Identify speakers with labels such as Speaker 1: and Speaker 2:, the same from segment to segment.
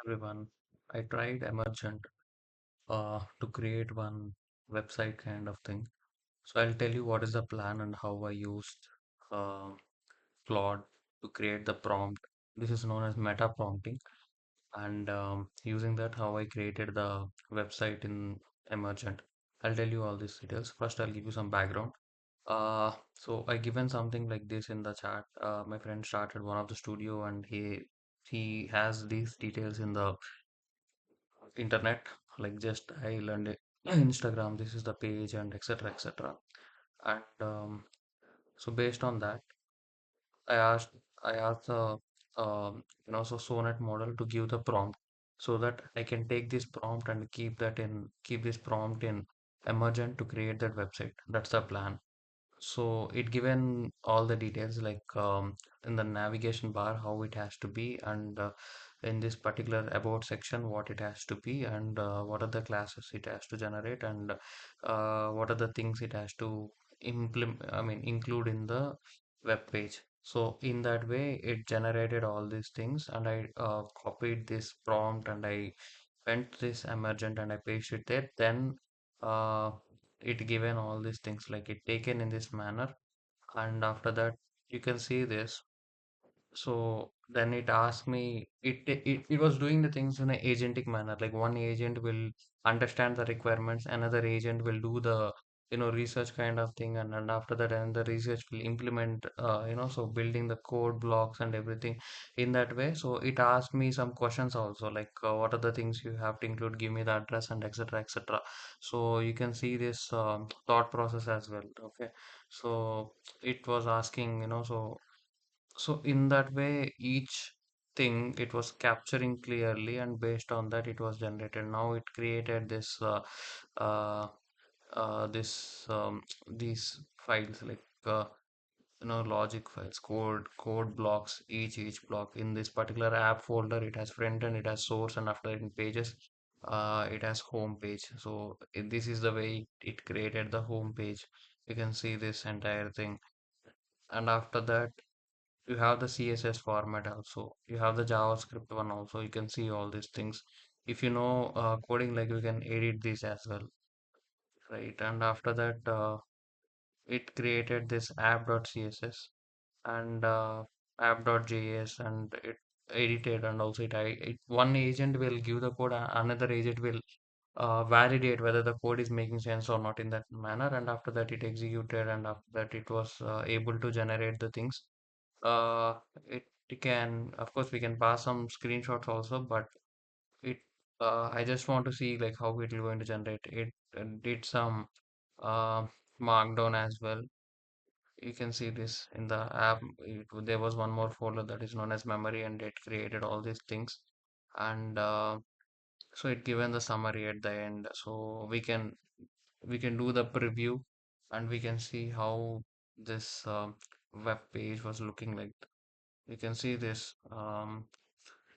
Speaker 1: Everyone. I tried Emergent to create one website kind of thing. So I'll tell you what is the plan and how I used uh, Claude to create the prompt. This is known as meta prompting, and using that, how I created the website in Emergent. I'll tell you all these details. First, I'll give you some background. So I given something like this in the chat. My friend started one of the studio, and he has these details in the internet, like just I learned it Instagram, this is the page, and etc. And so based on that, i asked I asked the so Sonnet model to give the prompt so that I can take this prompt and keep this prompt in Emergent to create that website. That's the plan. So it given all the details, like in the navigation bar how it has to be, and in this particular about section what it has to be, and what are the classes it has to generate, and what are the things it has to include in the web page. So in that way it generated all these things, and I copied this prompt, and I went this Emergent and I pasted it there. Then uh, it given all these things, like it taken in this manner, and after that you can see this. So then it asked me, it was doing the things in an agentic manner. Like one agent will understand the requirements, another agent will do the research kind of thing, and after that another research will implement, so building the code blocks and everything in that way. So it asked me some questions also, like what are the things you have to include, give me the address, and etc. So you can see this thought process as well. Okay, so it was asking, so in that way, each thing it was capturing clearly, and based on that, it was generated. Now it created uh, this these files, like logic files, code blocks. Each block in this particular app folder, it has front end, it has source, and after that in pages, it has home page. So this is the way it created the home page. You can see this entire thing, and after that you have the CSS format also. You have the JavaScript one also. You can see all these things. If you know coding, like you can edit this as well, right? And after that, it created this app.css and app.js, and it edited, and also one agent will give the code, another agent will validate whether the code is making sense or not in that manner. And after that, it executed, and after that, it was able to generate the things. uh it can, of course, we can pass some screenshots also, but it I just want to see like how it is going to generate it. Did some uh markdown as well. You can see this in the app. There was one more folder that is known as memory, and it created all these things. And so it given the summary at the end, so we can do the preview, and we can see how this web page was looking like. You can see this.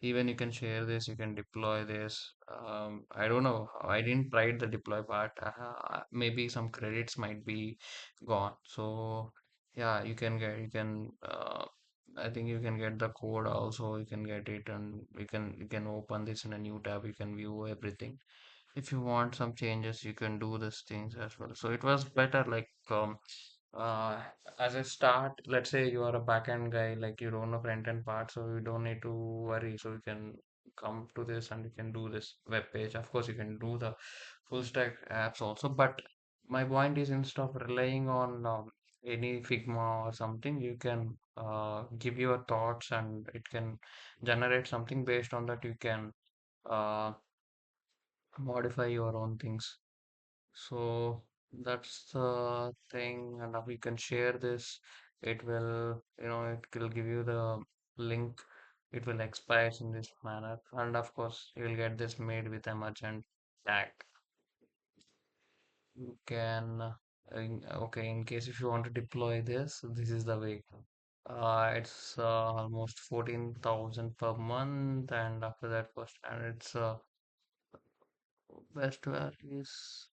Speaker 1: Even you can share this, you can deploy this. I don't know. I didn't try the deploy part. Maybe some credits might be gone. So yeah, you can. I think you can get the code also. You can get it, and you can open this in a new tab. You can view everything. If you want some changes, you can do these things as well. So it was better, like uh, as a start, let's say you are a backend guy, like you don't know front end part, so you don't need to worry. So you can come to this and you can do this web page. Of course, you can do the full stack apps also, but my point is, instead of relying on any Figma or something, you can give your thoughts, and it can generate something. Based on that, you can uh, modify your own things. So that's the thing, and we can share this. It will, it will give you the link. It will expire in this manner, and of course, you will get this made with Emergent tag. You can, okay, in case if you want to deploy this, this is the way. It's almost 14,000 per month, and after that, first, and it's best values.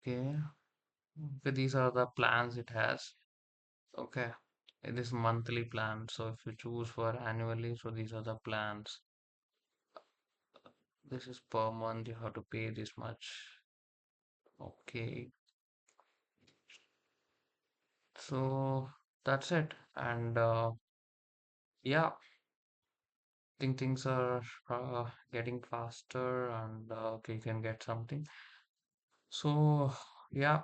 Speaker 1: Okay. Okay, these are the plans it has. Okay. this monthly plan. So if you choose for annually, so these are the plans. This is per month, you have to pay this much. Okay, so that's it. And yeah, I think things are getting faster, and okay, you can get something. So yeah,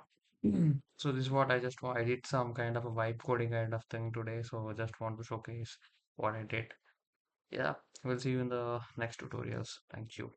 Speaker 1: so this is what I did some kind of a vibe coding kind of thing today. So I just want to showcase what I did. Yeah, we'll see you in the next tutorials. Thank you.